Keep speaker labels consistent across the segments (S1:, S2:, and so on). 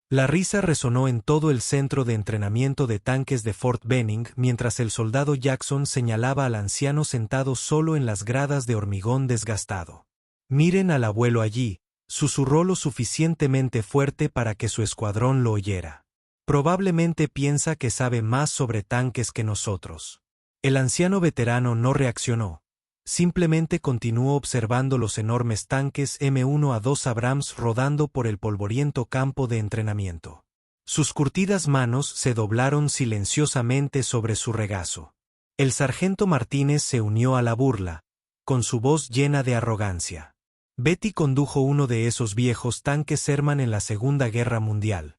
S1: La risa resonó en todo el centro de entrenamiento de tanques de Fort Benning mientras el soldado Jackson señalaba al anciano sentado solo en las gradas de hormigón desgastado. «Miren al abuelo allí», susurró lo suficientemente fuerte para que su escuadrón lo oyera. «Probablemente piensa que sabe más sobre tanques que nosotros». El anciano veterano no reaccionó. Simplemente continuó observando los enormes tanques M1A2 Abrams rodando por el polvoriento campo de entrenamiento. Sus curtidas manos se doblaron silenciosamente sobre su regazo. El sargento Martínez se unió a la burla, con su voz llena de arrogancia. «Betty condujo uno de esos viejos tanques Sherman en la Segunda Guerra Mundial»,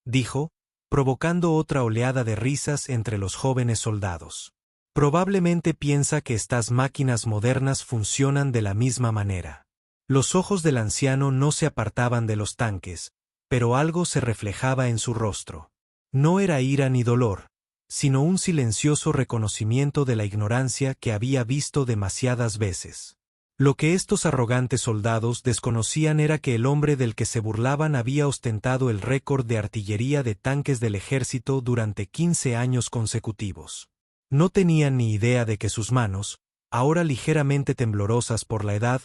S1: dijo, provocando otra oleada de risas entre los jóvenes soldados. «Probablemente piensa que estas máquinas modernas funcionan de la misma manera». Los ojos del anciano no se apartaban de los tanques, pero algo se reflejaba en su rostro. No era ira ni dolor, sino un silencioso reconocimiento de la ignorancia que había visto demasiadas veces. Lo que estos arrogantes soldados desconocían era que el hombre del que se burlaban había ostentado el récord de artillería de tanques del ejército durante 15 años consecutivos. No tenían ni idea de que sus manos, ahora ligeramente temblorosas por la edad,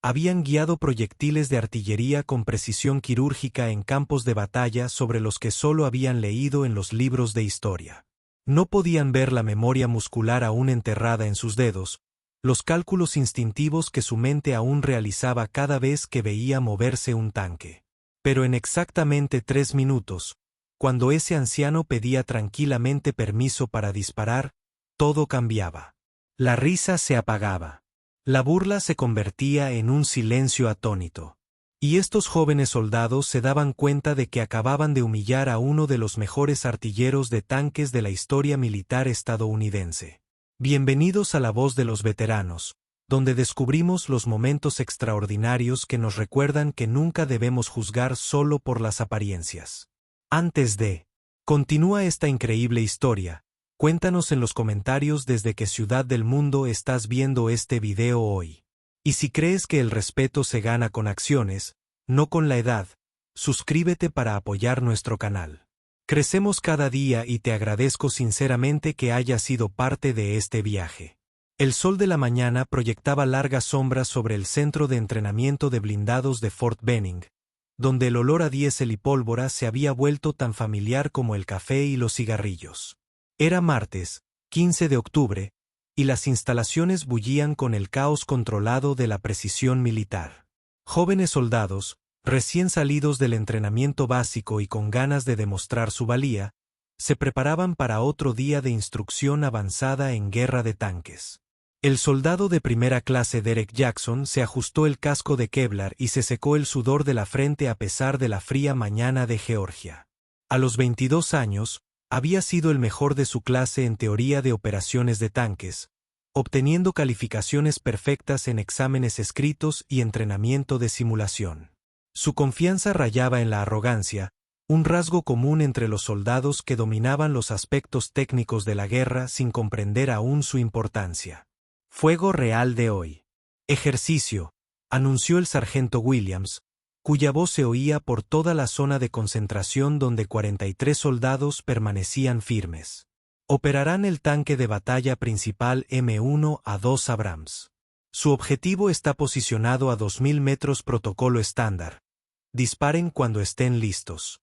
S1: habían guiado proyectiles de artillería con precisión quirúrgica en campos de batalla sobre los que solo habían leído en los libros de historia. No podían ver la memoria muscular aún enterrada en sus dedos, los cálculos instintivos que su mente aún realizaba cada vez que veía moverse un tanque. Pero en exactamente 3 minutos, cuando ese anciano pedía tranquilamente permiso para disparar, todo cambiaba. La risa se apagaba. La burla se convertía en un silencio atónito. Y estos jóvenes soldados se daban cuenta de que acababan de humillar a uno de los mejores artilleros de tanques de la historia militar estadounidense. Bienvenidos a La Voz de los Veteranos, donde descubrimos los momentos extraordinarios que nos recuerdan que nunca debemos juzgar solo por las apariencias. Antes de continúa esta increíble historia, cuéntanos en los comentarios desde qué ciudad del mundo estás viendo este video hoy. Y si crees que el respeto se gana con acciones, no con la edad, suscríbete para apoyar nuestro canal. Crecemos cada día y te agradezco sinceramente que hayas sido parte de este viaje. El sol de la mañana proyectaba largas sombras sobre el centro de entrenamiento de blindados de Fort Benning, donde el olor a diésel y pólvora se había vuelto tan familiar como el café y los cigarrillos. Era martes, 15 de octubre, y las instalaciones bullían con el caos controlado de la precisión militar. Jóvenes soldados, recién salidos del entrenamiento básico y con ganas de demostrar su valía, se preparaban para otro día de instrucción avanzada en guerra de tanques. El soldado de primera clase Derek Jackson se ajustó el casco de Kevlar y se secó el sudor de la frente a pesar de la fría mañana de Georgia. A los 22 años, había sido el mejor de su clase en teoría de operaciones de tanques, obteniendo calificaciones perfectas en exámenes escritos y entrenamiento de simulación. Su confianza rayaba en la arrogancia, un rasgo común entre los soldados que dominaban los aspectos técnicos de la guerra sin comprender aún su importancia. Fuego real de hoy. Ejercicio, anunció el sargento Williams, cuya voz se oía por toda la zona de concentración donde 43 soldados permanecían firmes. Operarán el tanque de batalla principal M1A2 Abrams. Su objetivo está posicionado a 2000 metros protocolo estándar. Disparen cuando estén listos.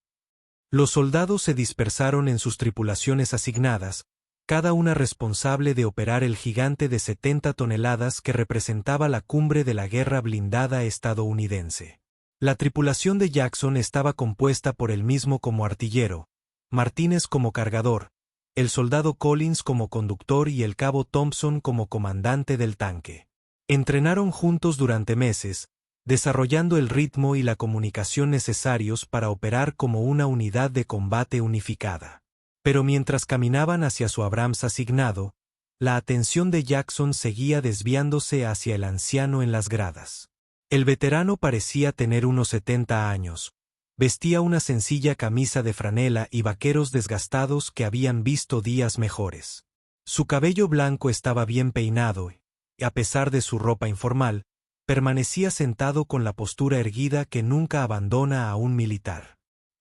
S1: Los soldados se dispersaron en sus tripulaciones asignadas, cada una responsable de operar el gigante de 70 toneladas que representaba la cumbre de la guerra blindada estadounidense. La tripulación de Jackson estaba compuesta por él mismo como artillero, Martínez como cargador, el soldado Collins como conductor y el cabo Thompson como comandante del tanque. Entrenaron juntos durante meses, desarrollando el ritmo y la comunicación necesarios para operar como una unidad de combate unificada. Pero mientras caminaban hacia su Abrams asignado, la atención de Jackson seguía desviándose hacia el anciano en las gradas. El veterano parecía tener unos 70 años. Vestía una sencilla camisa de franela y vaqueros desgastados que habían visto días mejores. Su cabello blanco estaba bien peinado y, a pesar de su ropa informal, permanecía sentado con la postura erguida que nunca abandona a un militar.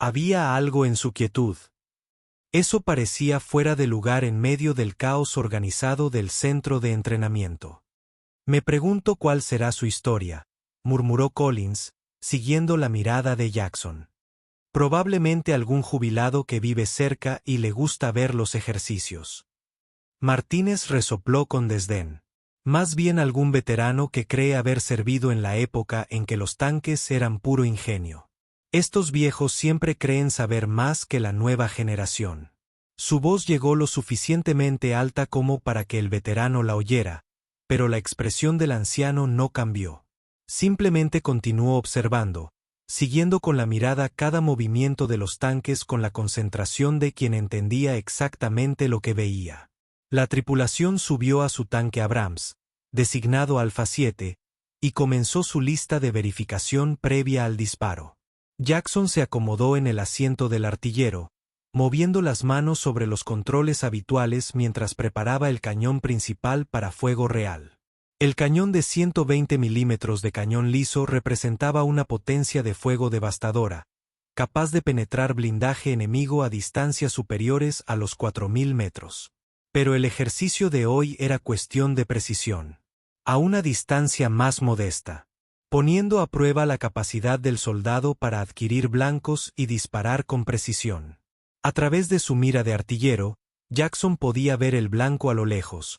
S1: Había algo en su quietud. Eso parecía fuera de lugar en medio del caos organizado del centro de entrenamiento. Me pregunto cuál será su historia, murmuró Collins, siguiendo la mirada de Jackson. Probablemente algún jubilado que vive cerca y le gusta ver los ejercicios. Martínez resopló con desdén. Más bien algún veterano que cree haber servido en la época en que los tanques eran puro ingenio. Estos viejos siempre creen saber más que la nueva generación. Su voz llegó lo suficientemente alta como para que el veterano la oyera, pero la expresión del anciano no cambió. Simplemente continuó observando, siguiendo con la mirada cada movimiento de los tanques con la concentración de quien entendía exactamente lo que veía. La tripulación subió a su tanque Abrams, designado Alfa 7, y comenzó su lista de verificación previa al disparo. Jackson se acomodó en el asiento del artillero, moviendo las manos sobre los controles habituales mientras preparaba el cañón principal para fuego real. El cañón de 120 milímetros de cañón liso representaba una potencia de fuego devastadora, capaz de penetrar blindaje enemigo a distancias superiores a los 4000 metros. Pero el ejercicio de hoy era cuestión de precisión. A una distancia más modesta, poniendo a prueba la capacidad del soldado para adquirir blancos y disparar con precisión. A través de su mira de artillero, Jackson podía ver el blanco a lo lejos,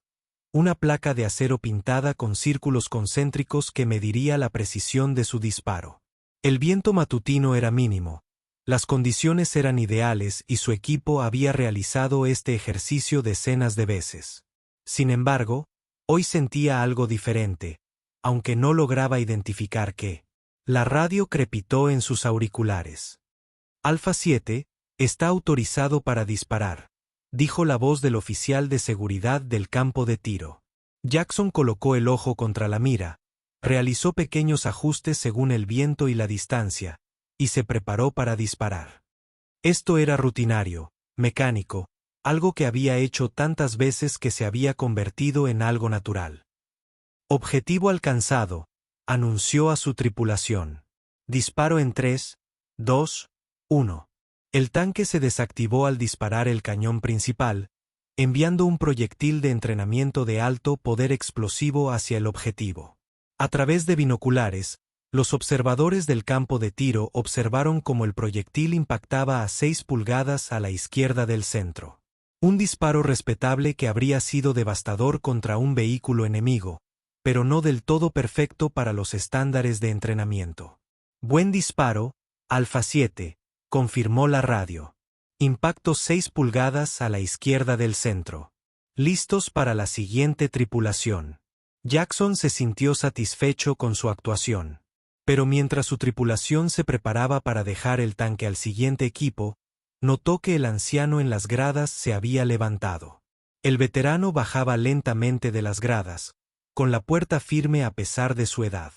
S1: una placa de acero pintada con círculos concéntricos que mediría la precisión de su disparo. El viento matutino era mínimo, las condiciones eran ideales y su equipo había realizado este ejercicio decenas de veces. Sin embargo, hoy sentía algo diferente, aunque no lograba identificar qué. La radio crepitó en sus auriculares. Alfa 7, está autorizado para disparar, dijo la voz del oficial de seguridad del campo de tiro. Jackson colocó el ojo contra la mira, realizó pequeños ajustes según el viento y la distancia, y se preparó para disparar. Esto era rutinario, mecánico, algo que había hecho tantas veces que se había convertido en algo natural. Objetivo alcanzado, anunció a su tripulación. Disparo en 3, 2, 1. El tanque se desactivó al disparar el cañón principal, enviando un proyectil de entrenamiento de alto poder explosivo hacia el objetivo. A través de binoculares, los observadores del campo de tiro observaron cómo el proyectil impactaba a 6 pulgadas a la izquierda del centro. Un disparo respetable que habría sido devastador contra un vehículo enemigo, pero no del todo perfecto para los estándares de entrenamiento. Buen disparo, Alfa 7, confirmó la radio. Impacto 6 pulgadas a la izquierda del centro. Listos para la siguiente tripulación. Jackson se sintió satisfecho con su actuación. Pero mientras su tripulación se preparaba para dejar el tanque al siguiente equipo, notó que el anciano en las gradas se había levantado. El veterano bajaba lentamente de las gradas, con la puerta firme a pesar de su edad.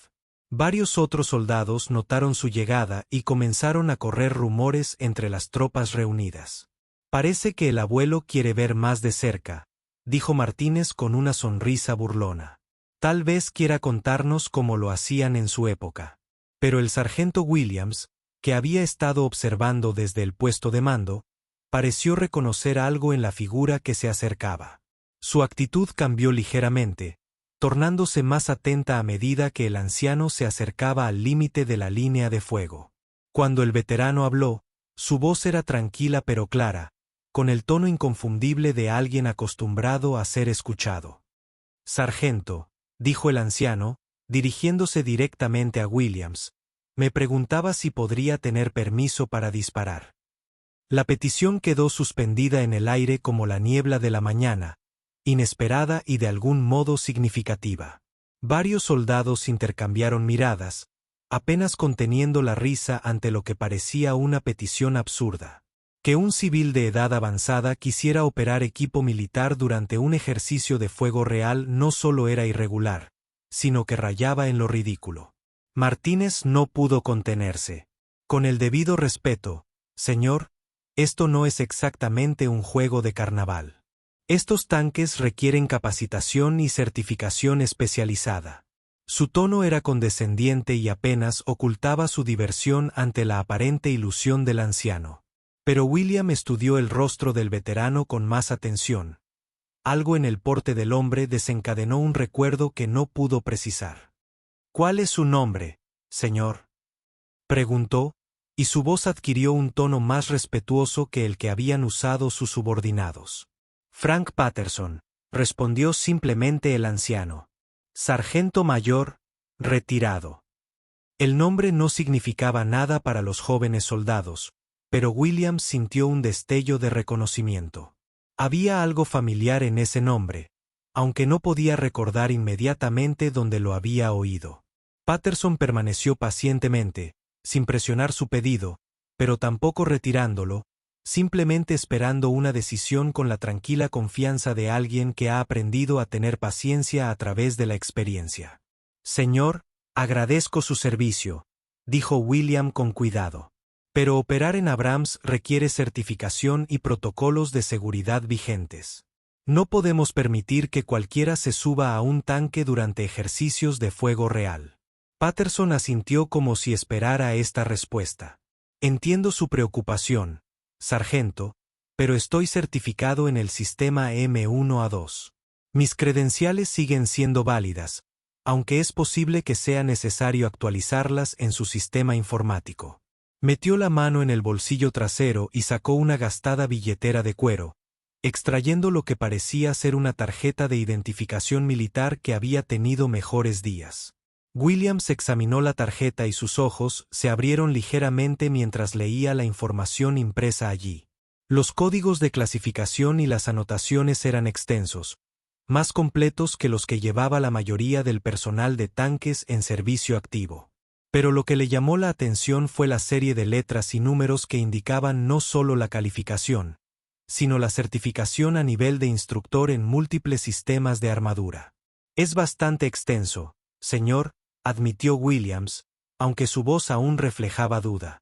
S1: Varios otros soldados notaron su llegada y comenzaron a correr rumores entre las tropas reunidas. Parece que el abuelo quiere ver más de cerca, dijo Martínez con una sonrisa burlona. Tal vez quiera contarnos cómo lo hacían en su época. Pero el sargento Williams, que había estado observando desde el puesto de mando, pareció reconocer algo en la figura que se acercaba. Su actitud cambió ligeramente, tornándose más atenta a medida que el anciano se acercaba al límite de la línea de fuego. Cuando el veterano habló, su voz era tranquila pero clara, con el tono inconfundible de alguien acostumbrado a ser escuchado. «Sargento», dijo el anciano, dirigiéndose directamente a Williams, me preguntaba si podría tener permiso para disparar. La petición quedó suspendida en el aire como la niebla de la mañana, inesperada y de algún modo significativa. Varios soldados intercambiaron miradas, apenas conteniendo la risa ante lo que parecía una petición absurda. Que un civil de edad avanzada quisiera operar equipo militar durante un ejercicio de fuego real no solo era irregular, sino que rayaba en lo ridículo. Martínez no pudo contenerse. Con el debido respeto, señor, esto no es exactamente un juego de carnaval. Estos tanques requieren capacitación y certificación especializada. Su tono era condescendiente y apenas ocultaba su diversión ante la aparente ilusión del anciano. Pero William estudió el rostro del veterano con más atención. Algo en el porte del hombre desencadenó un recuerdo que no pudo precisar. «¿Cuál es su nombre, señor?», preguntó, y su voz adquirió un tono más respetuoso que el que habían usado sus subordinados. «Frank Patterson», respondió simplemente el anciano. «Sargento mayor, retirado». El nombre no significaba nada para los jóvenes soldados, pero William sintió un destello de reconocimiento. Había algo familiar en ese nombre, aunque no podía recordar inmediatamente dónde lo había oído. Patterson permaneció pacientemente, sin presionar su pedido, pero tampoco retirándolo, simplemente esperando una decisión con la tranquila confianza de alguien que ha aprendido a tener paciencia a través de la experiencia. «Señor, agradezco su servicio», dijo William con cuidado. «Pero operar en Abrams requiere certificación y protocolos de seguridad vigentes. No podemos permitir que cualquiera se suba a un tanque durante ejercicios de fuego real». Patterson asintió como si esperara esta respuesta. «Entiendo su preocupación, sargento, pero estoy certificado en el sistema M1A2. Mis credenciales siguen siendo válidas, aunque es posible que sea necesario actualizarlas en su sistema informático». Metió la mano en el bolsillo trasero y sacó una gastada billetera de cuero, extrayendo lo que parecía ser una tarjeta de identificación militar que había tenido mejores días. Williams examinó la tarjeta y sus ojos se abrieron ligeramente mientras leía la información impresa allí. Los códigos de clasificación y las anotaciones eran extensos, más completos que los que llevaba la mayoría del personal de tanques en servicio activo. Pero lo que le llamó la atención fue la serie de letras y números que indicaban no solo la calificación, sino la certificación a nivel de instructor en múltiples sistemas de armadura. «Es bastante extenso, señor», admitió Williams, aunque su voz aún reflejaba duda.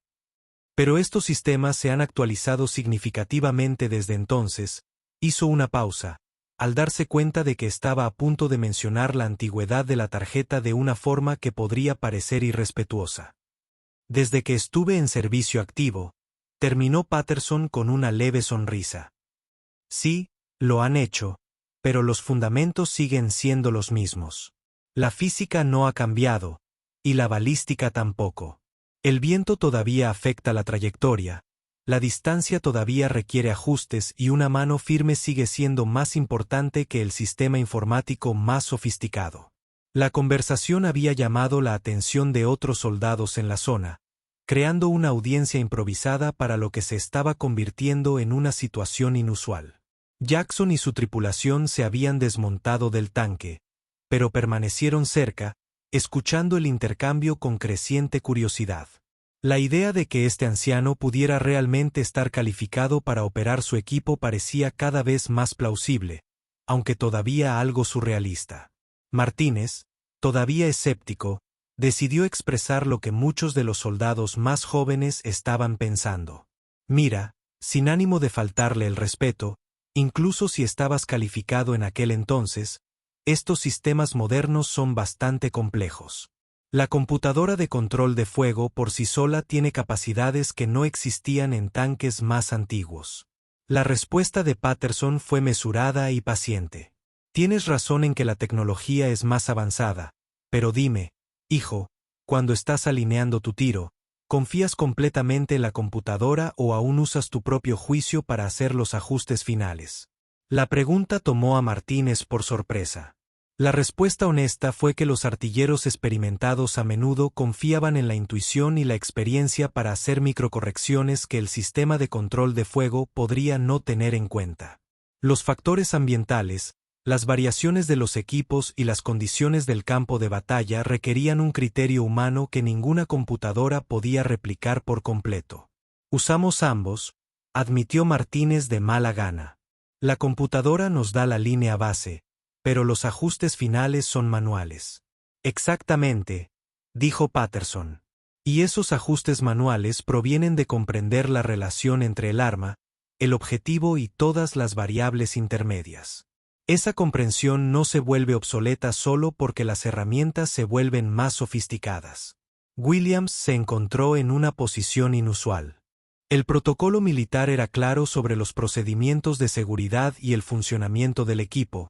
S1: «Pero estos sistemas se han actualizado significativamente desde entonces». Hizo una pausa, al darse cuenta de que estaba a punto de mencionar la antigüedad de la tarjeta de una forma que podría parecer irrespetuosa. «Desde que estuve en servicio activo», terminó Patterson con una leve sonrisa. «Sí, lo han hecho, pero los fundamentos siguen siendo los mismos. La física no ha cambiado, y la balística tampoco. El viento todavía afecta la trayectoria, la distancia todavía requiere ajustes y una mano firme sigue siendo más importante que el sistema informático más sofisticado». La conversación había llamado la atención de otros soldados en la zona, creando una audiencia improvisada para lo que se estaba convirtiendo en una situación inusual. Jackson y su tripulación se habían desmontado del tanque, pero permanecieron cerca, escuchando el intercambio con creciente curiosidad. La idea de que este anciano pudiera realmente estar calificado para operar su equipo parecía cada vez más plausible, aunque todavía algo surrealista. Martínez, todavía escéptico, decidió expresar lo que muchos de los soldados más jóvenes estaban pensando. «Mira, sin ánimo de faltarle el respeto, incluso si estabas calificado en aquel entonces, estos sistemas modernos son bastante complejos. La computadora de control de fuego por sí sola tiene capacidades que no existían en tanques más antiguos». La respuesta de Patterson fue mesurada y paciente. «Tienes razón en que la tecnología es más avanzada, pero dime, hijo, cuando estás alineando tu tiro, ¿confías completamente en la computadora o aún usas tu propio juicio para hacer los ajustes finales?». La pregunta tomó a Martínez por sorpresa. La respuesta honesta fue que los artilleros experimentados a menudo confiaban en la intuición y la experiencia para hacer microcorrecciones que el sistema de control de fuego podría no tener en cuenta. Los factores ambientales, las variaciones de los equipos y las condiciones del campo de batalla requerían un criterio humano que ninguna computadora podía replicar por completo. «Usamos ambos», admitió Martínez de mala gana. «La computadora nos da la línea base, pero los ajustes finales son manuales». «Exactamente», dijo Patterson. «Y esos ajustes manuales provienen de comprender la relación entre el arma, el objetivo y todas las variables intermedias. Esa comprensión no se vuelve obsoleta solo porque las herramientas se vuelven más sofisticadas. Williams se encontró en una posición inusual. El protocolo militar era claro sobre los procedimientos de seguridad y el funcionamiento del equipo,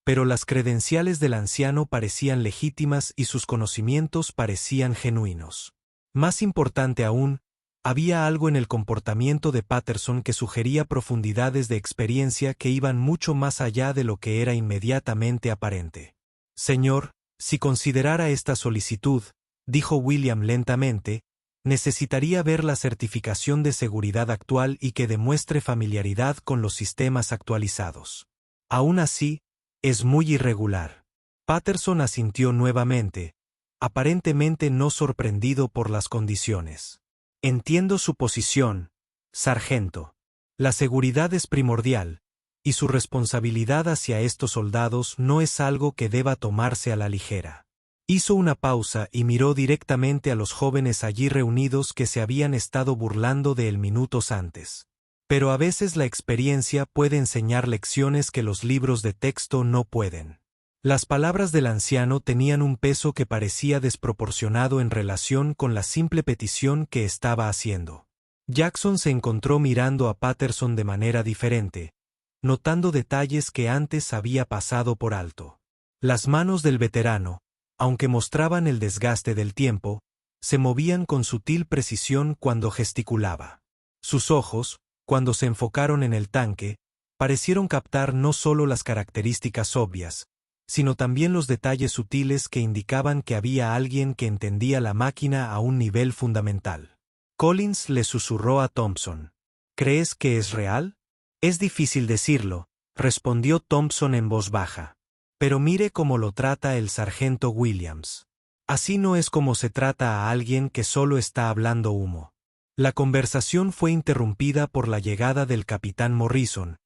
S1: pero las credenciales del anciano parecían legítimas y sus conocimientos parecían genuinos. Más importante aún, había algo en el comportamiento de Patterson que sugería profundidades de experiencia que iban mucho más allá de lo que era inmediatamente aparente. Señor, si considerara esta solicitud, dijo William lentamente, necesitaría ver la certificación de seguridad actual y que demuestre familiaridad con los sistemas actualizados. Aún así, es muy irregular. Patterson asintió nuevamente, aparentemente no sorprendido por las condiciones. Entiendo su posición, sargento. La seguridad es primordial, y su responsabilidad hacia estos soldados no es algo que deba tomarse a la ligera. Hizo una pausa y miró directamente a los jóvenes allí reunidos que se habían estado burlando de él minutos antes. Pero a veces la experiencia puede enseñar lecciones que los libros de texto no pueden. Las palabras del anciano tenían un peso que parecía desproporcionado en relación con la simple petición que estaba haciendo. Jackson se encontró mirando a Patterson de manera diferente, notando detalles que antes había pasado por alto. Las manos del veterano, aunque mostraban el desgaste del tiempo, se movían con sutil precisión cuando gesticulaba. Sus ojos, cuando se enfocaron en el tanque, parecieron captar no solo las características obvias, sino también los detalles sutiles que indicaban que había alguien que entendía la máquina a un nivel fundamental. Collins le susurró a Thompson. ¿Crees que es real? Es difícil decirlo, respondió Thompson en voz baja. Pero mire cómo lo trata el sargento Williams. Así no es como se trata a alguien que solo está hablando humo. La conversación fue interrumpida por la llegada del capitán Morrison,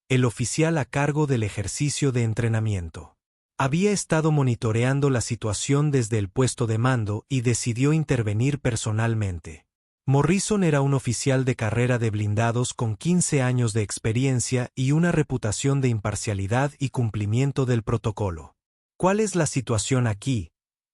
S1: el oficial a cargo del ejercicio de entrenamiento. Había estado monitoreando la situación desde el puesto de mando y decidió intervenir personalmente. Morrison era un oficial de carrera de blindados con 15 años de experiencia y una reputación de imparcialidad y cumplimiento del protocolo. ¿Cuál es la situación aquí,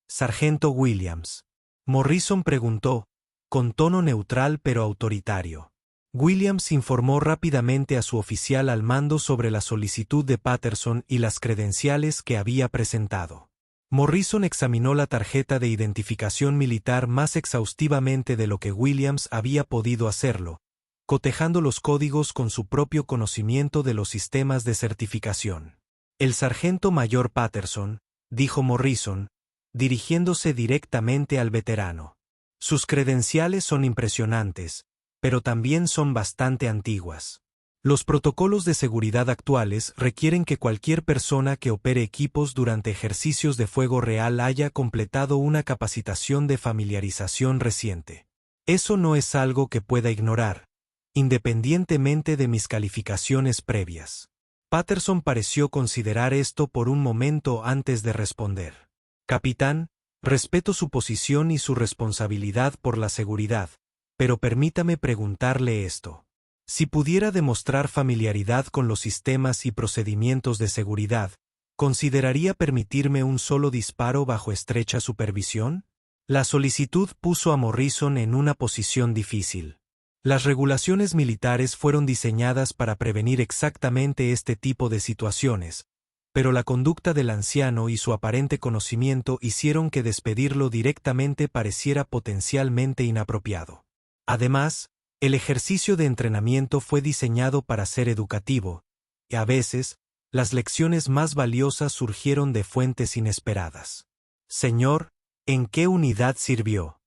S1: sargento Williams? Morrison preguntó, con tono neutral pero autoritario. Williams informó rápidamente a su oficial al mando sobre la solicitud de Patterson y las credenciales que había presentado. Morrison examinó la tarjeta de identificación militar más exhaustivamente de lo que Williams había podido hacerlo, cotejando los códigos con su propio conocimiento de los sistemas de certificación. El sargento mayor Patterson, dijo Morrison, dirigiéndose directamente al veterano. Sus credenciales son impresionantes, pero también son bastante antiguas. Los protocolos de seguridad actuales requieren que cualquier persona que opere equipos durante ejercicios de fuego real haya completado una capacitación de familiarización reciente. Eso no es algo que pueda ignorar, independientemente de mis calificaciones previas. Patterson pareció considerar esto por un momento antes de responder. Capitán, respeto su posición y su responsabilidad por la seguridad, pero permítame preguntarle esto. Si pudiera demostrar familiaridad con los sistemas y procedimientos de seguridad, ¿consideraría permitirme un solo disparo bajo estrecha supervisión? La solicitud puso a Morrison en una posición difícil. Las regulaciones militares fueron diseñadas para prevenir exactamente este tipo de situaciones, pero la conducta del anciano y su aparente conocimiento hicieron que despedirlo directamente pareciera potencialmente inapropiado. Además, el ejercicio de entrenamiento fue diseñado para ser educativo, y a veces, las lecciones más valiosas surgieron de fuentes inesperadas. Señor, ¿en qué unidad sirvió?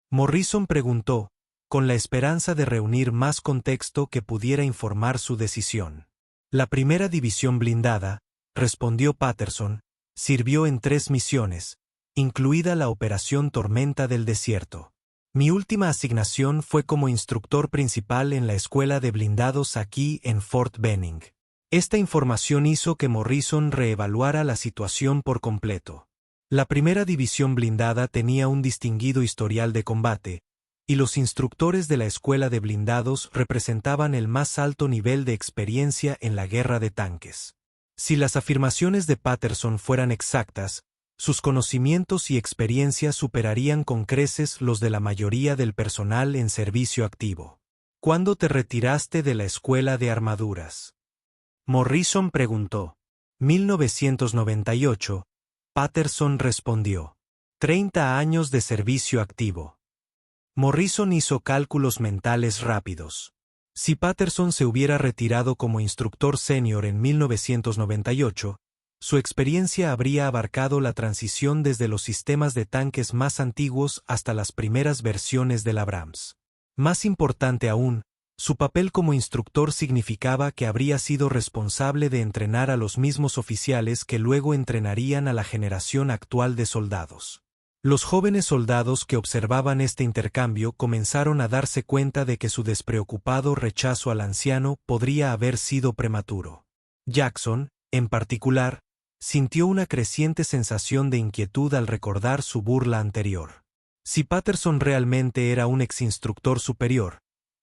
S1: Morrison preguntó, con la esperanza de reunir más contexto que pudiera informar su decisión. La primera división blindada, respondió Patterson, sirvió en 3 misiones, incluida la Operación Tormenta del Desierto. Mi última asignación fue como instructor principal en la escuela de blindados aquí en Fort Benning. Esta información hizo que Morrison reevaluara la situación por completo. La primera división blindada tenía un distinguido historial de combate, y los instructores de la escuela de blindados representaban el más alto nivel de experiencia en la guerra de tanques. Si las afirmaciones de Patterson fueran exactas, sus conocimientos y experiencia superarían con creces los de la mayoría del personal en servicio activo. ¿Cuándo te retiraste de la escuela de armaduras?, Morrison preguntó. 1998, Patterson respondió. 30 años de servicio activo. Morrison hizo cálculos mentales rápidos. Si Patterson se hubiera retirado como instructor senior en 1998, su experiencia habría abarcado la transición desde los sistemas de tanques más antiguos hasta las primeras versiones del Abrams. Más importante aún, su papel como instructor significaba que habría sido responsable de entrenar a los mismos oficiales que luego entrenarían a la generación actual de soldados. Los jóvenes soldados que observaban este intercambio comenzaron a darse cuenta de que su despreocupado rechazo al anciano podría haber sido prematuro. Jackson, en particular, sintió una creciente sensación de inquietud al recordar su burla anterior. Si Patterson realmente era un exinstructor superior,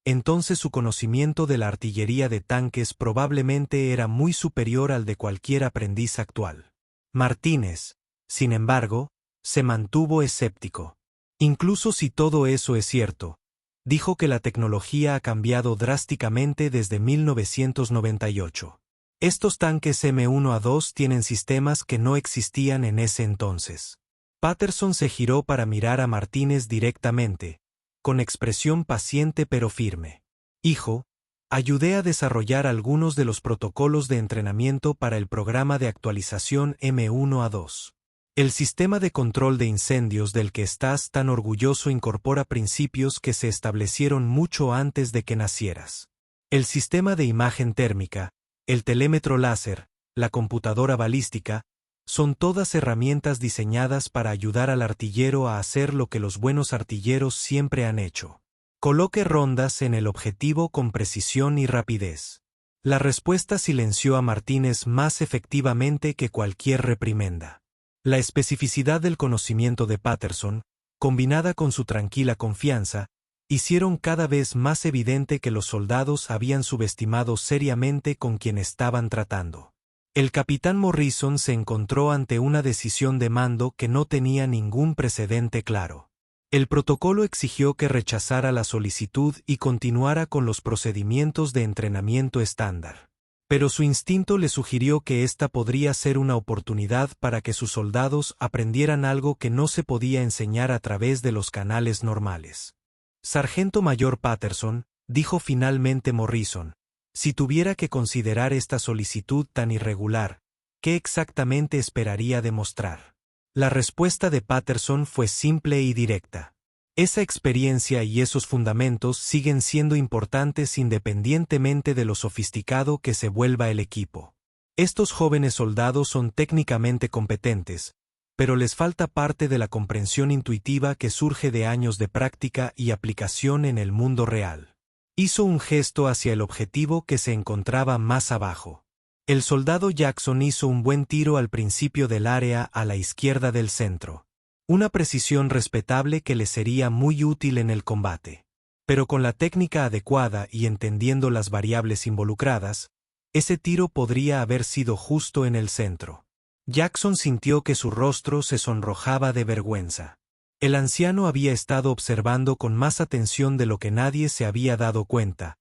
S1: entonces su conocimiento de la artillería de tanques probablemente era muy superior al de cualquier aprendiz actual. Martínez, sin embargo, se mantuvo escéptico. Incluso si todo eso es cierto, dijo que la tecnología ha cambiado drásticamente desde 1998. Estos tanques M1A2 tienen sistemas que no existían en ese entonces. Patterson se giró para mirar a Martínez directamente, con expresión paciente pero firme. Hijo, ayudé a desarrollar algunos de los protocolos de entrenamiento para el programa de actualización M1A2. El sistema de control de incendios del que estás tan orgulloso incorpora principios que se establecieron mucho antes de que nacieras. El sistema de imagen térmica, el telémetro láser, la computadora balística, son todas herramientas diseñadas para ayudar al artillero a hacer lo que los buenos artilleros siempre han hecho. Coloque rondas en el objetivo con precisión y rapidez. La respuesta silenció a Martínez más efectivamente que cualquier reprimenda. La especificidad del conocimiento de Patterson, combinada con su tranquila confianza, hicieron cada vez más evidente que los soldados habían subestimado seriamente con quien estaban tratando. El capitán Morrison se encontró ante una decisión de mando que no tenía ningún precedente claro. El protocolo exigió que rechazara la solicitud y continuara con los procedimientos de entrenamiento estándar. Pero su instinto le sugirió que esta podría ser una oportunidad para que sus soldados aprendieran algo que no se podía enseñar a través de los canales normales. Sargento Mayor Patterson, dijo finalmente Morrison, si tuviera que considerar esta solicitud tan irregular, ¿qué exactamente esperaría demostrar? La respuesta de Patterson fue simple y directa. Esa experiencia y esos fundamentos siguen siendo importantes independientemente de lo sofisticado que se vuelva el equipo. Estos jóvenes soldados son técnicamente competentes, pero les falta parte de la comprensión intuitiva que surge de años de práctica y aplicación en el mundo real. Hizo un gesto hacia el objetivo que se encontraba más abajo. El soldado Jackson hizo un buen tiro al principio del área a la izquierda del centro. Una precisión respetable que le sería muy útil en el combate. Pero con la técnica adecuada y entendiendo las variables involucradas, ese tiro podría haber sido justo en el centro. Jackson sintió que su rostro se sonrojaba de vergüenza. El anciano había estado observando con más atención de lo que nadie se había dado cuenta,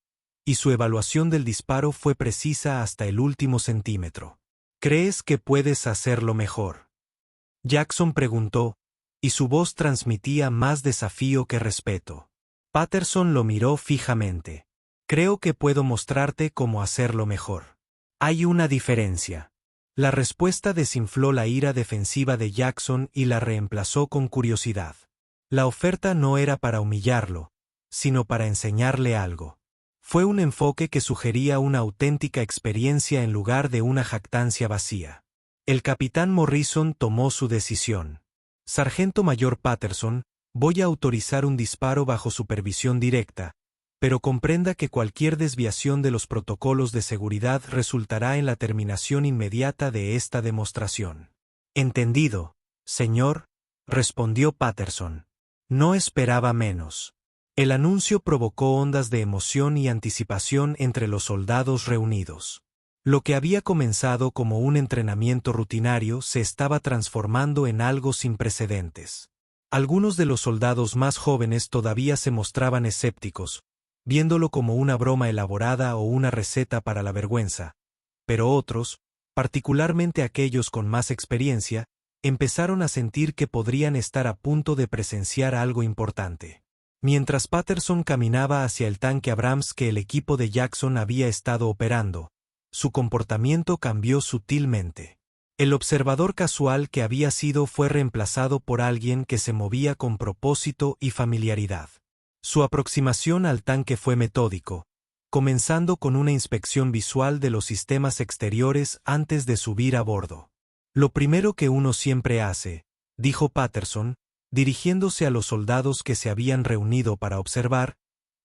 S1: y su evaluación del disparo fue precisa hasta el último centímetro. ¿Crees que puedes hacerlo mejor?, Jackson preguntó, y su voz transmitía más desafío que respeto. Patterson lo miró fijamente. Creo que puedo mostrarte cómo hacerlo mejor. Hay una diferencia. La respuesta desinfló la ira defensiva de Jackson y la reemplazó con curiosidad. La oferta no era para humillarlo, sino para enseñarle algo. Fue un enfoque que sugería una auténtica experiencia en lugar de una jactancia vacía. El capitán Morrison tomó su decisión. Sargento Mayor Patterson, voy a autorizar un disparo bajo supervisión directa, pero comprenda que cualquier desviación de los protocolos de seguridad resultará en la terminación inmediata de esta demostración. Entendido, señor, respondió Patterson. No esperaba menos. El anuncio provocó ondas de emoción y anticipación entre los soldados reunidos. Lo que había comenzado como un entrenamiento rutinario se estaba transformando en algo sin precedentes. Algunos de los soldados más jóvenes todavía se mostraban escépticos, viéndolo como una broma elaborada o una receta para la vergüenza, pero otros, particularmente aquellos con más experiencia, empezaron a sentir que podrían estar a punto de presenciar algo importante. Mientras Patterson caminaba hacia el tanque Abrams que el equipo de Jackson había estado operando, su comportamiento cambió sutilmente. El observador casual que había sido fue reemplazado por alguien que se movía con propósito y familiaridad. Su aproximación al tanque fue metódico, comenzando con una inspección visual de los sistemas exteriores antes de subir a bordo. Lo primero que uno siempre hace, dijo Patterson, dirigiéndose a los soldados que se habían reunido para observar,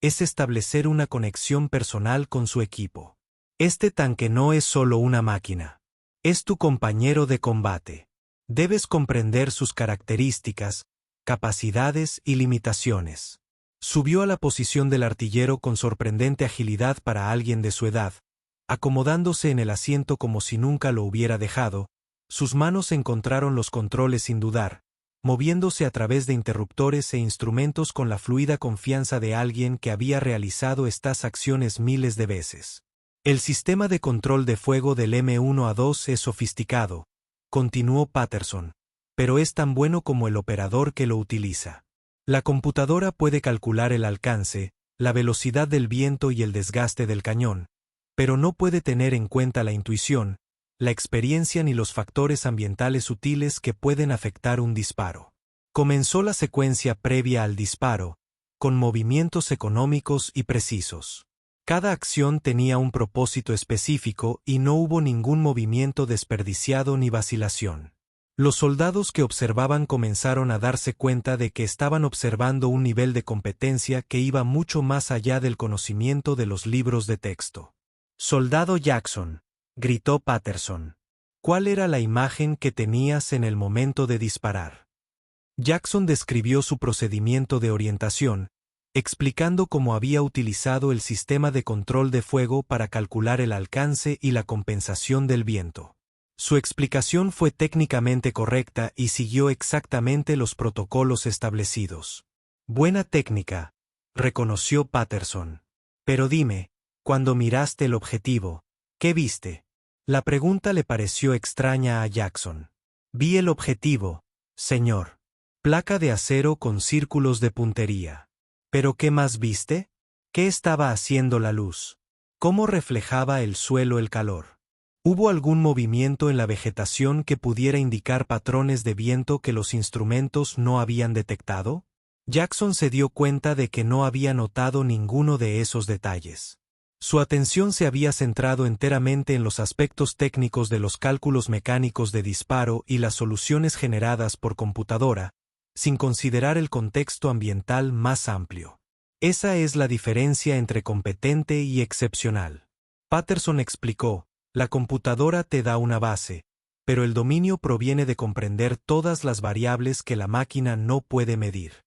S1: es establecer una conexión personal con su equipo. Este tanque no es solo una máquina. Es tu compañero de combate. Debes comprender sus características, capacidades y limitaciones. Subió a la posición del artillero con sorprendente agilidad para alguien de su edad, acomodándose en el asiento como si nunca lo hubiera dejado. Sus manos encontraron los controles sin dudar, moviéndose a través de interruptores e instrumentos con la fluida confianza de alguien que había realizado estas acciones miles de veces. El sistema de control de fuego del M1A2 es sofisticado, continuó Patterson, pero es tan bueno como el operador que lo utiliza. La computadora puede calcular el alcance, la velocidad del viento y el desgaste del cañón, pero no puede tener en cuenta la intuición, la experiencia ni los factores ambientales sutiles que pueden afectar un disparo. Comenzó la secuencia previa al disparo, con movimientos económicos y precisos. Cada acción tenía un propósito específico y no hubo ningún movimiento desperdiciado ni vacilación. Los soldados que observaban comenzaron a darse cuenta de que estaban observando un nivel de competencia que iba mucho más allá del conocimiento de los libros de texto. «Soldado Jackson», gritó Patterson. «¿Cuál era la imagen que tenías en el momento de disparar?» Jackson describió su procedimiento de orientación, explicando cómo había utilizado el sistema de control de fuego para calcular el alcance y la compensación del viento. Su explicación fue técnicamente correcta y siguió exactamente los protocolos establecidos. «Buena técnica», reconoció Patterson. «Pero dime, cuando miraste el objetivo, ¿qué viste?» La pregunta le pareció extraña a Jackson. «Vi el objetivo, señor. Placa de acero con círculos de puntería». «¿Pero qué más viste? ¿Qué estaba haciendo la luz? ¿Cómo reflejaba el suelo el calor? ¿Hubo algún movimiento en la vegetación que pudiera indicar patrones de viento que los instrumentos no habían detectado?» Jackson se dio cuenta de que no había notado ninguno de esos detalles. Su atención se había centrado enteramente en los aspectos técnicos de los cálculos mecánicos de disparo y las soluciones generadas por computadora, sin considerar el contexto ambiental más amplio. Esa es la diferencia entre competente y excepcional. Patterson explicó, la computadora te da una base, pero el dominio proviene de comprender todas las variables que la máquina no puede medir.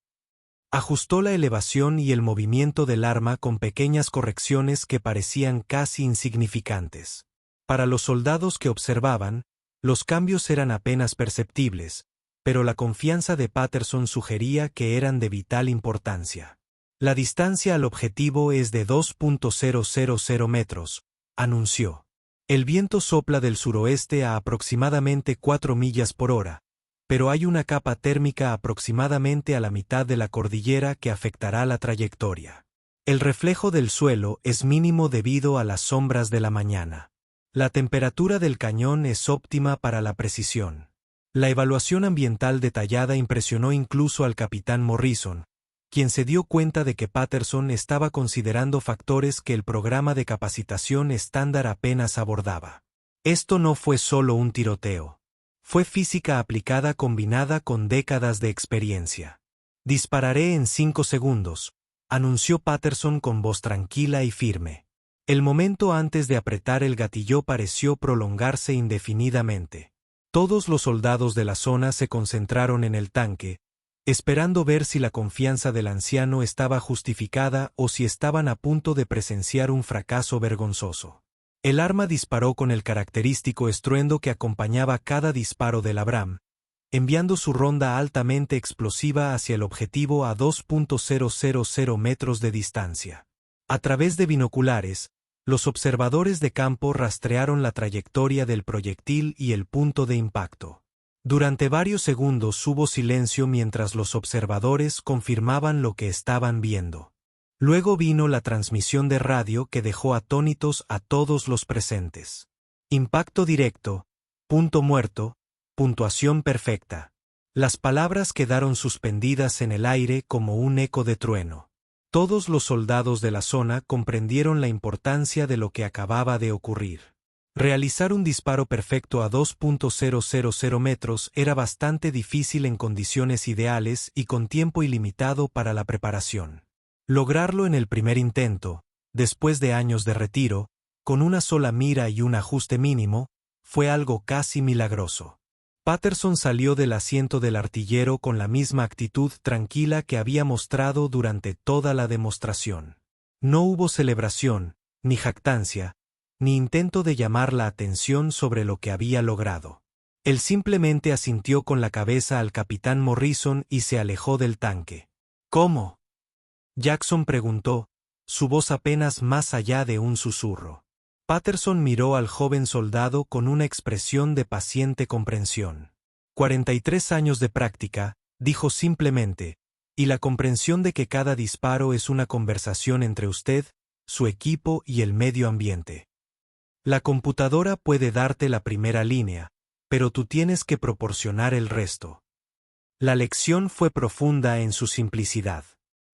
S1: Ajustó la elevación y el movimiento del arma con pequeñas correcciones que parecían casi insignificantes. Para los soldados que observaban, los cambios eran apenas perceptibles, pero la confianza de Patterson sugería que eran de vital importancia. «La distancia al objetivo es de 2.000 metros», anunció. «El viento sopla del suroeste a aproximadamente 4 millas por hora, pero hay una capa térmica aproximadamente a la mitad de la cordillera que afectará la trayectoria. El reflejo del suelo es mínimo debido a las sombras de la mañana. La temperatura del cañón es óptima para la precisión». La evaluación ambiental detallada impresionó incluso al capitán Morrison, quien se dio cuenta de que Patterson estaba considerando factores que el programa de capacitación estándar apenas abordaba. Esto no fue solo un tiroteo. Fue física aplicada combinada con décadas de experiencia. «Dispararé en 5 segundos», anunció Patterson con voz tranquila y firme. El momento antes de apretar el gatillo pareció prolongarse indefinidamente. Todos los soldados de la zona se concentraron en el tanque, esperando ver si la confianza del anciano estaba justificada o si estaban a punto de presenciar un fracaso vergonzoso. El arma disparó con el característico estruendo que acompañaba cada disparo del Abram, enviando su ronda altamente explosiva hacia el objetivo a 2.000 metros de distancia. A través de binoculares, los observadores de campo rastrearon la trayectoria del proyectil y el punto de impacto. Durante varios segundos hubo silencio mientras los observadores confirmaban lo que estaban viendo. Luego vino la transmisión de radio que dejó atónitos a todos los presentes. Impacto directo, punto muerto, puntuación perfecta. Las palabras quedaron suspendidas en el aire como un eco de trueno. Todos los soldados de la zona comprendieron la importancia de lo que acababa de ocurrir. Realizar un disparo perfecto a 2.000 metros era bastante difícil en condiciones ideales y con tiempo ilimitado para la preparación. Lograrlo en el primer intento, después de años de retiro, con una sola mira y un ajuste mínimo, fue algo casi milagroso. Patterson salió del asiento del artillero con la misma actitud tranquila que había mostrado durante toda la demostración. No hubo celebración, ni jactancia, ni intento de llamar la atención sobre lo que había logrado. Él simplemente asintió con la cabeza al capitán Morrison y se alejó del tanque. ¿Cómo? Jackson preguntó, su voz apenas más allá de un susurro. Patterson miró al joven soldado con una expresión de paciente comprensión. 43 años de práctica, dijo simplemente, y la comprensión de que cada disparo es una conversación entre usted, su equipo y el medio ambiente. La computadora puede darte la primera línea, pero tú tienes que proporcionar el resto. La lección fue profunda en su simplicidad.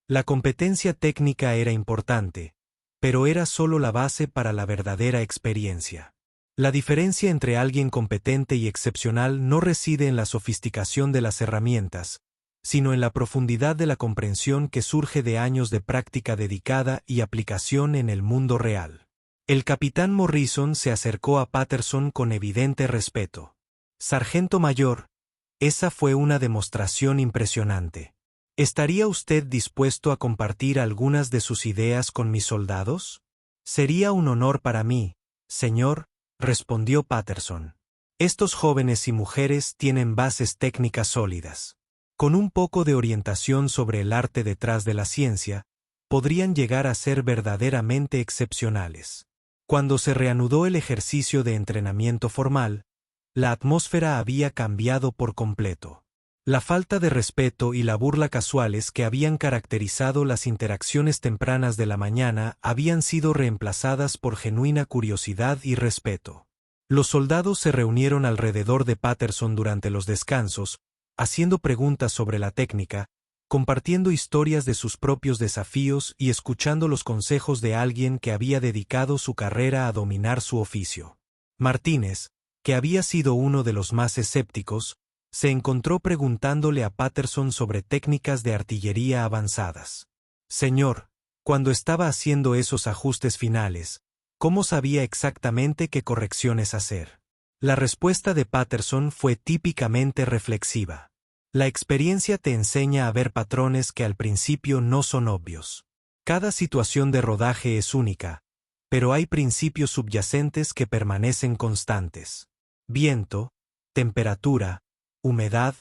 S1: La competencia técnica era importante, pero era solo la base para la verdadera experiencia. La diferencia entre alguien competente y excepcional no reside en la sofisticación de las herramientas, sino en la profundidad de la comprensión que surge de años de práctica dedicada y aplicación en el mundo real. El capitán Morrison se acercó a Patterson con evidente respeto. Sargento mayor, esa fue una demostración impresionante. ¿Estaría usted dispuesto a compartir algunas de sus ideas con mis soldados? Sería un honor para mí, señor, respondió Patterson. Estos jóvenes y mujeres tienen bases técnicas sólidas. Con un poco de orientación sobre el arte detrás de la ciencia, podrían llegar a ser verdaderamente excepcionales. Cuando se reanudó el ejercicio de entrenamiento formal, la atmósfera había cambiado por completo. La falta de respeto y la burla casuales que habían caracterizado las interacciones tempranas de la mañana habían sido reemplazadas por genuina curiosidad y respeto. Los soldados se reunieron alrededor de Patterson durante los descansos, haciendo preguntas sobre la técnica, compartiendo historias de sus propios desafíos y escuchando los consejos de alguien que había dedicado su carrera a dominar su oficio. Martínez, que había sido uno de los más escépticos, se encontró preguntándole a Patterson sobre técnicas de artillería avanzadas. Señor, cuando estaba haciendo esos ajustes finales, ¿cómo sabía exactamente qué correcciones hacer? La respuesta de Patterson fue típicamente reflexiva. La experiencia te enseña a ver patrones que al principio no son obvios. Cada situación de rodaje es única, pero hay principios subyacentes que permanecen constantes. Viento, temperatura, humedad,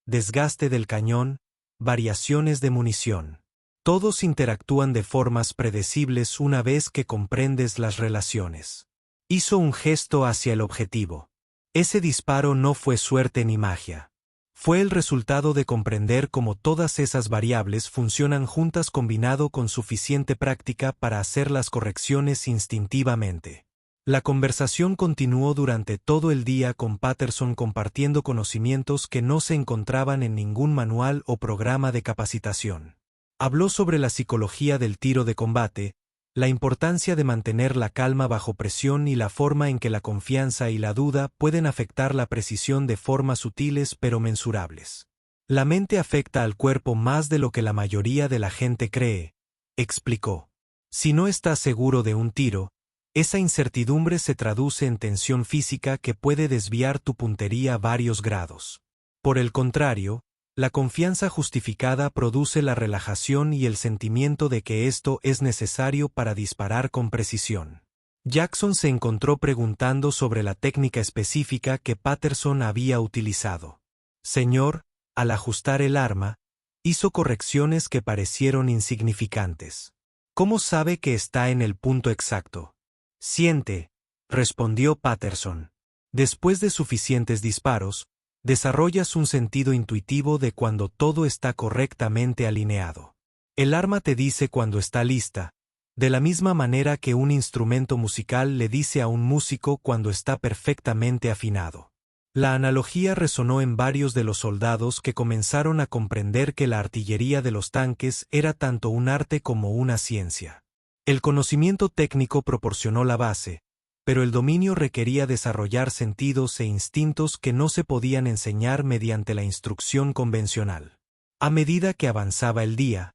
S1: desgaste del cañón, variaciones de munición. Todos interactúan de formas predecibles una vez que comprendes las relaciones. Hizo un gesto hacia el objetivo. Ese disparo no fue suerte ni magia. Fue el resultado de comprender cómo todas esas variables funcionan juntas combinado con suficiente práctica para hacer las correcciones instintivamente. La conversación continuó durante todo el día con Patterson compartiendo conocimientos que no se encontraban en ningún manual o programa de capacitación. Habló sobre la psicología del tiro de combate, la importancia de mantener la calma bajo presión y la forma en que la confianza y la duda pueden afectar la precisión de formas sutiles pero mensurables. La mente afecta al cuerpo más de lo que la mayoría de la gente cree, explicó. Si no estás seguro de un tiro, esa incertidumbre se traduce en tensión física que puede desviar tu puntería varios grados. Por el contrario, la confianza justificada produce la relajación y el sentimiento de que esto es necesario para disparar con precisión. Jackson se encontró preguntando sobre la técnica específica que Patterson había utilizado. Señor, al ajustar el arma, hizo correcciones que parecieron insignificantes. ¿Cómo sabe que está en el punto exacto? Siente, respondió Patterson. Después de suficientes disparos, desarrollas un sentido intuitivo de cuando todo está correctamente alineado. El arma te dice cuando está lista, de la misma manera que un instrumento musical le dice a un músico cuando está perfectamente afinado. La analogía resonó en varios de los soldados que comenzaron a comprender que la artillería de los tanques era tanto un arte como una ciencia. El conocimiento técnico proporcionó la base, pero el dominio requería desarrollar sentidos e instintos que no se podían enseñar mediante la instrucción convencional. A medida que avanzaba el día,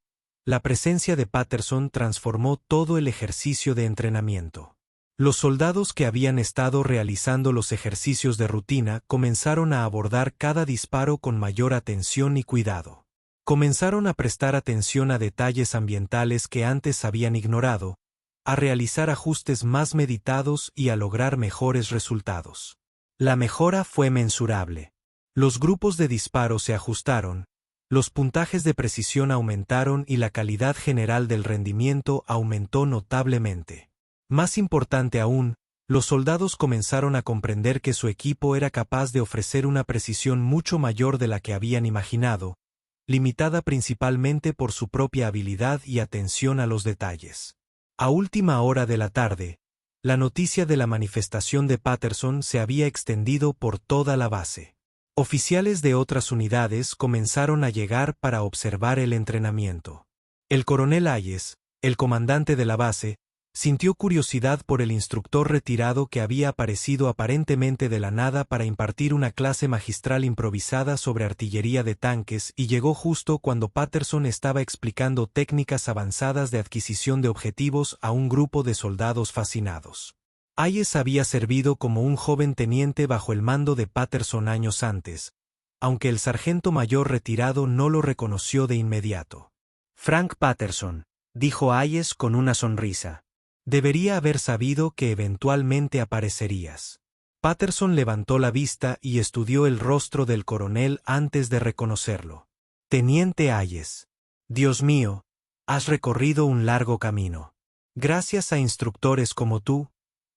S1: la presencia de Patterson transformó todo el ejercicio de entrenamiento. Los soldados que habían estado realizando los ejercicios de rutina comenzaron a abordar cada disparo con mayor atención y cuidado. Comenzaron a prestar atención a detalles ambientales que antes habían ignorado, a realizar ajustes más meditados y a lograr mejores resultados. La mejora fue mensurable. Los grupos de disparo se ajustaron, los puntajes de precisión aumentaron y la calidad general del rendimiento aumentó notablemente. Más importante aún, los soldados comenzaron a comprender que su equipo era capaz de ofrecer una precisión mucho mayor de la que habían imaginado, limitada principalmente por su propia habilidad y atención a los detalles. A última hora de la tarde, la noticia de la manifestación de Patterson se había extendido por toda la base. Oficiales de otras unidades comenzaron a llegar para observar el entrenamiento. El coronel Hayes, el comandante de la base, sintió curiosidad por el instructor retirado que había aparecido aparentemente de la nada para impartir una clase magistral improvisada sobre artillería de tanques y llegó justo cuando Patterson estaba explicando técnicas avanzadas de adquisición de objetivos a un grupo de soldados fascinados. Hayes había servido como un joven teniente bajo el mando de Patterson años antes, aunque el sargento mayor retirado no lo reconoció de inmediato. Frank Patterson, dijo Hayes con una sonrisa. Debería haber sabido que eventualmente aparecerías. Patterson levantó la vista y estudió el rostro del coronel antes de reconocerlo. Teniente Hayes. Dios mío, has recorrido un largo camino. Gracias a instructores como tú,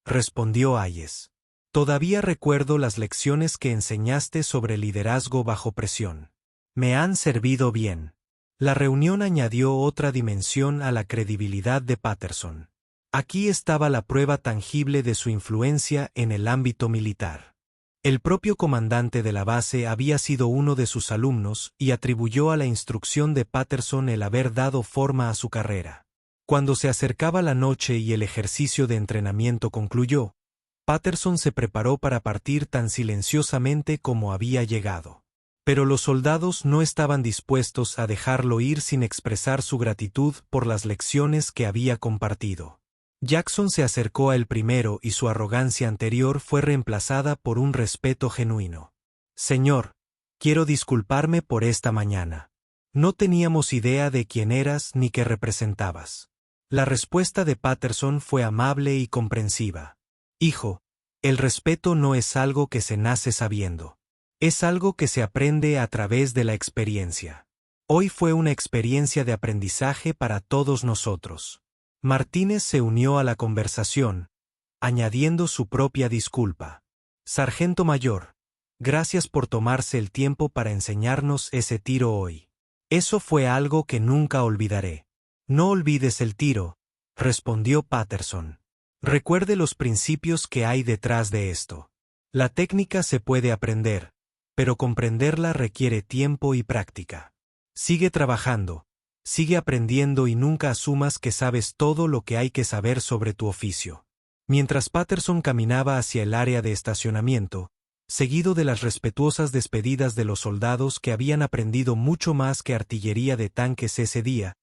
S1: respondió Hayes. Todavía recuerdo las lecciones que enseñaste sobre liderazgo bajo presión. Me han servido bien. La reunión añadió otra dimensión a la credibilidad de Patterson. Aquí estaba la prueba tangible de su influencia en el ámbito militar. El propio comandante de la base había sido uno de sus alumnos y atribuyó a la instrucción de Patterson el haber dado forma a su carrera. Cuando se acercaba la noche y el ejercicio de entrenamiento concluyó, Patterson se preparó para partir tan silenciosamente como había llegado. Pero los soldados no estaban dispuestos a dejarlo ir sin expresar su gratitud por las lecciones que había compartido. Jackson se acercó a él primero y su arrogancia anterior fue reemplazada por un respeto genuino. Señor, quiero disculparme por esta mañana. No teníamos idea de quién eras ni qué representabas. La respuesta de Patterson fue amable y comprensiva. Hijo, el respeto no es algo que se nace sabiendo. Es algo que se aprende a través de la experiencia. Hoy fue una experiencia de aprendizaje para todos nosotros. Martínez se unió a la conversación, añadiendo su propia disculpa. Sargento Mayor, gracias por tomarse el tiempo para enseñarnos ese tiro hoy. Eso fue algo que nunca olvidaré. No olvides el tiro, respondió Patterson. Recuerde los principios que hay detrás de esto. La técnica se puede aprender, pero comprenderla requiere tiempo y práctica. Sigue trabajando, sigue aprendiendo y nunca asumas que sabes todo lo que hay que saber sobre tu oficio. Mientras Patterson caminaba hacia el área de estacionamiento, seguido de las respetuosas despedidas de los soldados que habían aprendido mucho más que artillería de tanques ese día,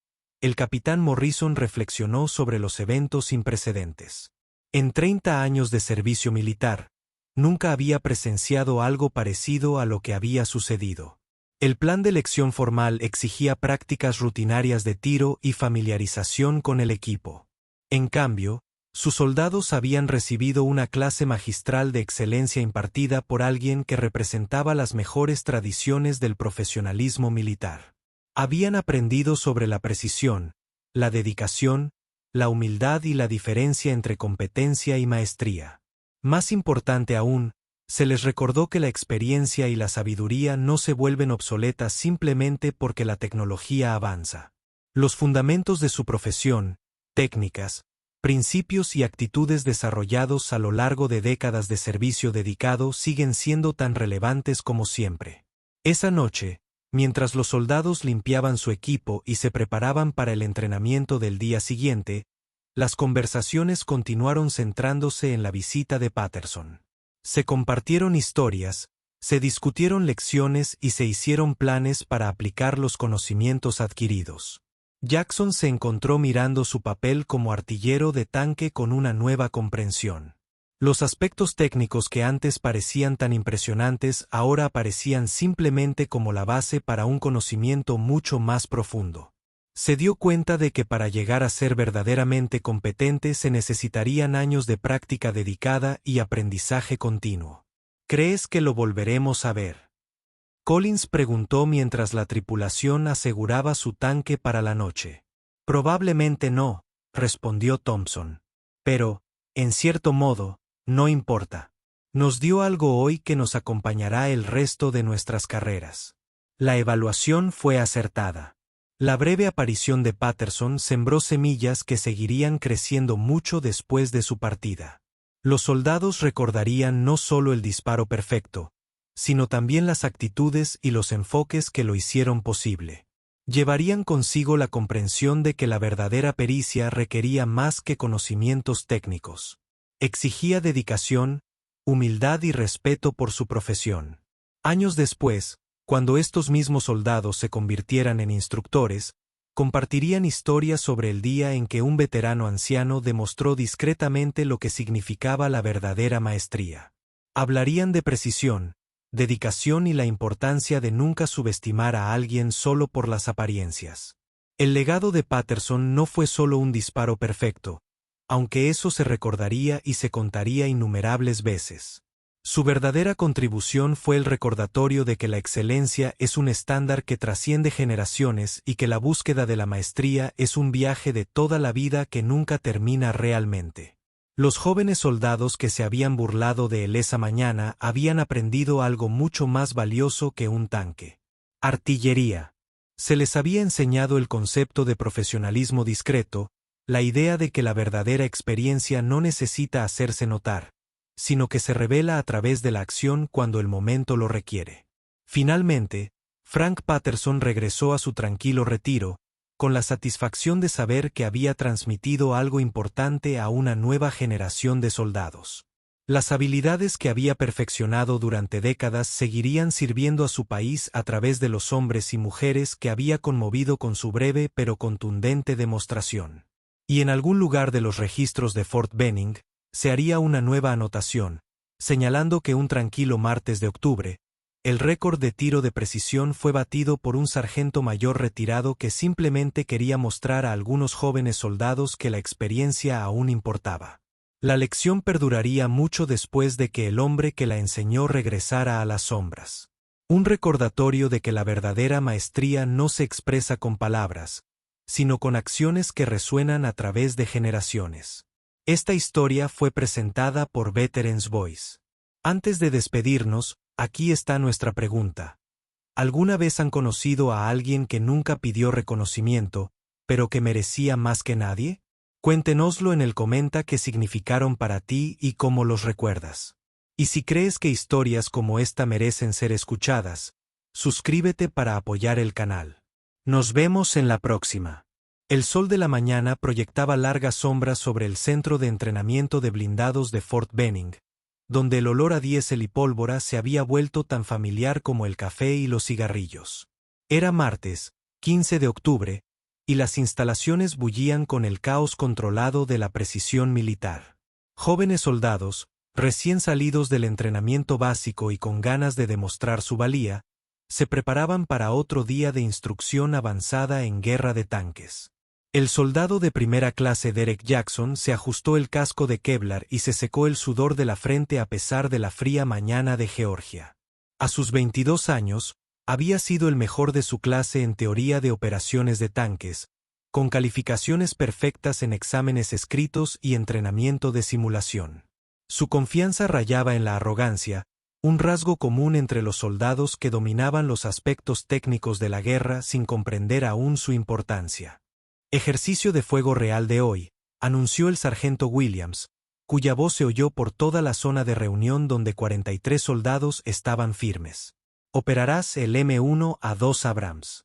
S1: el capitán Morrison reflexionó sobre los eventos sin precedentes. En 30 años de servicio militar, nunca había presenciado algo parecido a lo que había sucedido. El plan de lección formal exigía prácticas rutinarias de tiro y familiarización con el equipo. En cambio, Sus soldados habían recibido una clase magistral de excelencia impartida por alguien que representaba las mejores tradiciones del profesionalismo militar. Habían aprendido sobre la precisión, la dedicación, la humildad y la diferencia entre competencia y maestría. Más importante aún, se les recordó que la experiencia y la sabiduría no se vuelven obsoletas simplemente porque la tecnología avanza. Los fundamentos de su profesión, técnicas, principios y actitudes desarrollados a lo largo de décadas de servicio dedicado siguen siendo tan relevantes como siempre. Esa noche, mientras los soldados limpiaban su equipo y se preparaban para el entrenamiento del día siguiente, las conversaciones continuaron centrándose en la visita de Patterson. Se compartieron historias, se discutieron lecciones y se hicieron planes para aplicar los conocimientos adquiridos. Jackson se encontró mirando su papel como artillero de tanque con una nueva comprensión. Los aspectos técnicos que antes parecían tan impresionantes ahora aparecían simplemente como la base para un conocimiento mucho más profundo. Se dio cuenta de que para llegar a ser verdaderamente competente se necesitarían años de práctica dedicada y aprendizaje continuo. ¿Crees que lo volveremos a ver?, Collins preguntó mientras la tripulación aseguraba su tanque para la noche. Probablemente no, respondió Thompson. Pero, en cierto modo, no importa. Nos dio algo hoy que nos acompañará el resto de nuestras carreras. La evaluación fue acertada. La breve aparición de Patterson sembró semillas que seguirían creciendo mucho después de su partida. Los soldados recordarían no solo el disparo perfecto, sino también las actitudes y los enfoques que lo hicieron posible. Llevarían consigo la comprensión de que la verdadera pericia requería más que conocimientos técnicos. Exigía dedicación, humildad y respeto por su profesión. Años después, cuando estos mismos soldados se convirtieran en instructores, compartirían historias sobre el día en que un veterano anciano demostró discretamente lo que significaba la verdadera maestría. Hablarían de precisión, dedicación y la importancia de nunca subestimar a alguien solo por las apariencias. El legado de Patterson no fue solo un disparo perfecto, aunque eso se recordaría y se contaría innumerables veces. Su verdadera contribución fue el recordatorio de que la excelencia es un estándar que trasciende generaciones y que la búsqueda de la maestría es un viaje de toda la vida que nunca termina realmente. Los jóvenes soldados que se habían burlado de él esa mañana habían aprendido algo mucho más valioso que un tanque. Artillería. Se les había enseñado el concepto de profesionalismo discreto, la idea de que la verdadera experiencia no necesita hacerse notar, sino que se revela a través de la acción cuando el momento lo requiere. Finalmente, Frank Patterson regresó a su tranquilo retiro, con la satisfacción de saber que había transmitido algo importante a una nueva generación de soldados. Las habilidades que había perfeccionado durante décadas seguirían sirviendo a su país a través de los hombres y mujeres que había conmovido con su breve pero contundente demostración. Y en algún lugar de los registros de Fort Benning, se haría una nueva anotación, señalando que un tranquilo martes de octubre, el récord de tiro de precisión fue batido por un sargento mayor retirado que simplemente quería mostrar a algunos jóvenes soldados que la experiencia aún importaba. La lección perduraría mucho después de que el hombre que la enseñó regresara a las sombras. Un recordatorio de que la verdadera maestría no se expresa con palabras, sino con acciones que resuenan a través de generaciones. Esta historia fue presentada por Veterans Voice. Antes de despedirnos, aquí está nuestra pregunta. ¿Alguna vez han conocido a alguien que nunca pidió reconocimiento, pero que merecía más que nadie? Cuéntenoslo en el comenta qué significaron para ti y cómo los recuerdas. Y si crees que historias como esta merecen ser escuchadas, suscríbete para apoyar el canal. Nos vemos en la próxima. El sol de la mañana proyectaba largas sombras sobre el centro de entrenamiento de blindados de Fort Benning, donde el olor a diésel y pólvora se había vuelto tan familiar como el café y los cigarrillos. Era martes, 15 de octubre, y las instalaciones bullían con el caos controlado de la precisión militar. Jóvenes soldados, recién salidos del entrenamiento básico y con ganas de demostrar su valía, se preparaban para otro día de instrucción avanzada en guerra de tanques. El soldado de primera clase Derek Jackson se ajustó el casco de Kevlar y se secó el sudor de la frente a pesar de la fría mañana de Georgia. A sus 22 años, había sido el mejor de su clase en teoría de operaciones de tanques, con calificaciones perfectas en exámenes escritos y entrenamiento de simulación. Su confianza rayaba en la arrogancia, un rasgo común entre los soldados que dominaban los aspectos técnicos de la guerra sin comprender aún su importancia. Ejercicio de fuego real de hoy, anunció el sargento Williams, cuya voz se oyó por toda la zona de reunión donde 43 soldados estaban firmes. Operarás el M1A2 Abrams.